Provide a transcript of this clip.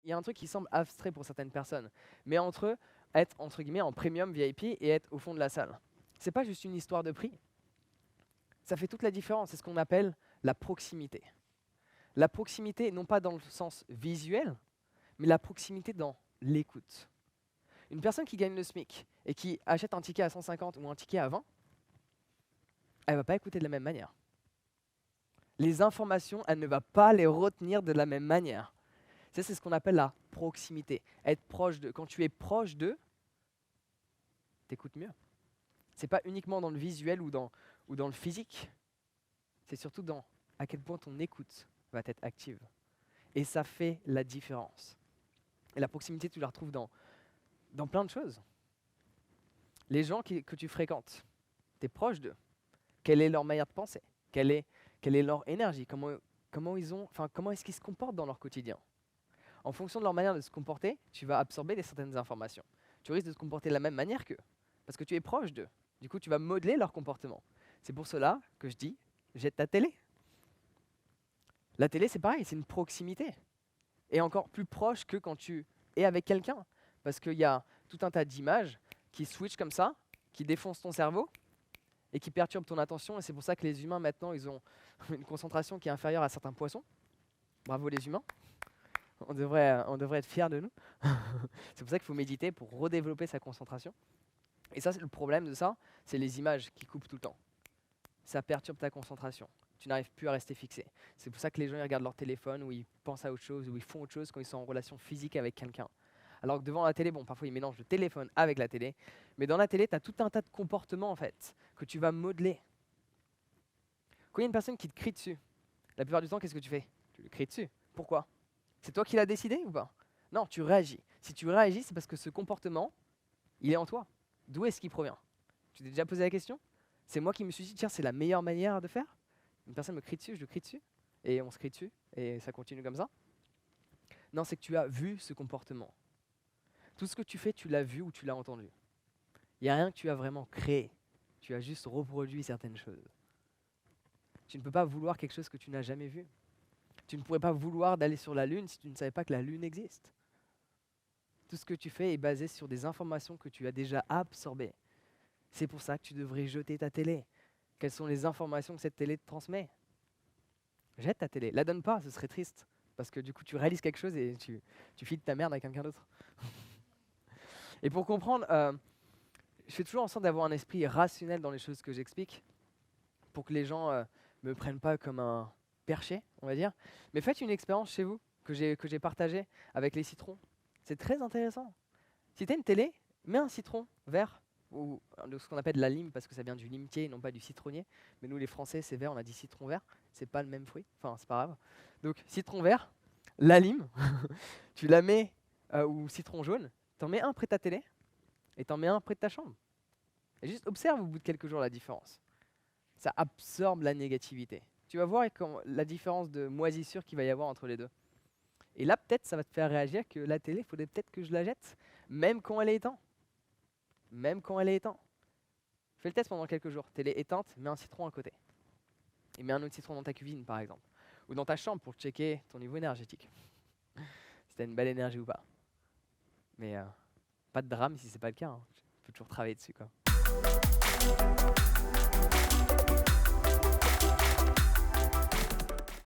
Il y a un truc qui semble abstrait pour certaines personnes, mais entre eux, être entre guillemets en premium VIP et être au fond de la salle. C'est pas juste une histoire de prix. Ça fait toute la différence. C'est ce qu'on appelle la proximité. La proximité, non pas dans le sens visuel, mais la proximité dans l'écoute. Une personne qui gagne le SMIC et qui achète un ticket à 150 ou un ticket à 20, elle ne va pas écouter de la même manière. Les informations, elle ne va pas les retenir de la même manière. Ça, c'est ce qu'on appelle la proximité. Être proche d'eux. Quand tu es proche d'eux, tu écoutes mieux. Ce n'est pas uniquement dans le visuel ou dans le physique. C'est surtout dans à quel point ton écoute va être active. Et ça fait la différence. Et la proximité, tu la retrouves dans plein de choses. Les gens que tu fréquentes, tu es proche d'eux. Quelle est leur manière de penser? Quelle est leur énergie? Comment est-ce qu'ils se comportent dans leur quotidien? En fonction de leur manière de se comporter, tu vas absorber certaines informations. Tu risques de te comporter de la même manière qu'eux, parce que tu es proche d'eux. Du coup, tu vas modeler leur comportement. C'est pour cela que je dis, jette ta télé. La télé, c'est pareil, c'est une proximité. Et encore plus proche que quand tu es avec quelqu'un. Parce qu'il y a tout un tas d'images qui switchent comme ça, qui défoncent ton cerveau et qui perturbent ton attention. Et c'est pour ça que les humains, maintenant, ils ont une concentration qui est inférieure à certains poissons. Bravo les humains. On devrait être fiers de nous. C'est pour ça qu'il faut méditer pour redévelopper sa concentration. Et ça, c'est le problème de ça, c'est les images qui coupent tout le temps. Ça perturbe ta concentration. Tu n'arrives plus à rester fixé. C'est pour ça que les gens ils regardent leur téléphone ou ils pensent à autre chose ou ils font autre chose quand ils sont en relation physique avec quelqu'un. Alors que devant la télé, bon, parfois ils mélangent le téléphone avec la télé, mais dans la télé, tu as tout un tas de comportements en fait que tu vas modeler. Quand il y a une personne qui te crie dessus, la plupart du temps, qu'est-ce que tu fais? Tu lui cries dessus. Pourquoi? C'est toi qui l'as décidé ou pas? Non, tu réagis. Si tu réagis, c'est parce que ce comportement, il est en toi. D'où est-ce qu'il provient? Tu t'es déjà posé la question? C'est moi qui me suis dit, tiens, c'est la meilleure manière de faire? Une personne me crie dessus, je le crie dessus, et on se crie dessus, et ça continue comme ça. Non, c'est que tu as vu ce comportement. Tout ce que tu fais, tu l'as vu ou tu l'as entendu. Il n'y a rien que tu as vraiment créé. Tu as juste reproduit certaines choses. Tu ne peux pas vouloir quelque chose que tu n'as jamais vu. Tu ne pourrais pas vouloir d'aller sur la Lune si tu ne savais pas que la Lune existe. Tout ce que tu fais est basé sur des informations que tu as déjà absorbées. C'est pour ça que tu devrais jeter ta télé. Quelles sont les informations que cette télé te transmet? Jette ta télé. La donne pas, ce serait triste. Parce que du coup, tu réalises quelque chose et tu files ta merde à quelqu'un d'autre. Et pour comprendre, je fais toujours en sorte d'avoir un esprit rationnel dans les choses que j'explique, pour que les gens me prennent pas comme un perché, on va dire. Mais faites une expérience chez vous, que j'ai partagée avec les citrons. C'est très intéressant. Si tu as une télé, mets un citron vert, ou ce qu'on appelle la lime, parce que ça vient du limetier, non pas du citronnier. Mais nous, les Français, c'est vert, on a dit citron vert. C'est pas le même fruit, enfin, c'est pas grave. Donc, citron vert, la lime, tu la mets, ou citron jaune, t'en mets un près de ta télé, et t'en mets un près de ta chambre. Et juste observe au bout de quelques jours la différence. Ça absorbe la négativité. Tu vas voir la différence de moisissure qu'il va y avoir entre les deux. Et là, peut-être, ça va te faire réagir que la télé, il faudrait peut-être que je la jette, même quand elle est éteinte. Même quand elle est éteinte. Fais le test pendant quelques jours. Télé éteinte, mets un citron à côté. Et mets un autre citron dans ta cuisine, par exemple. Ou dans ta chambre pour checker ton niveau énergétique. Si tu as une belle énergie ou pas. Mais pas de drame si c'est pas le cas. Hein. Tu peux toujours travailler dessus, quoi.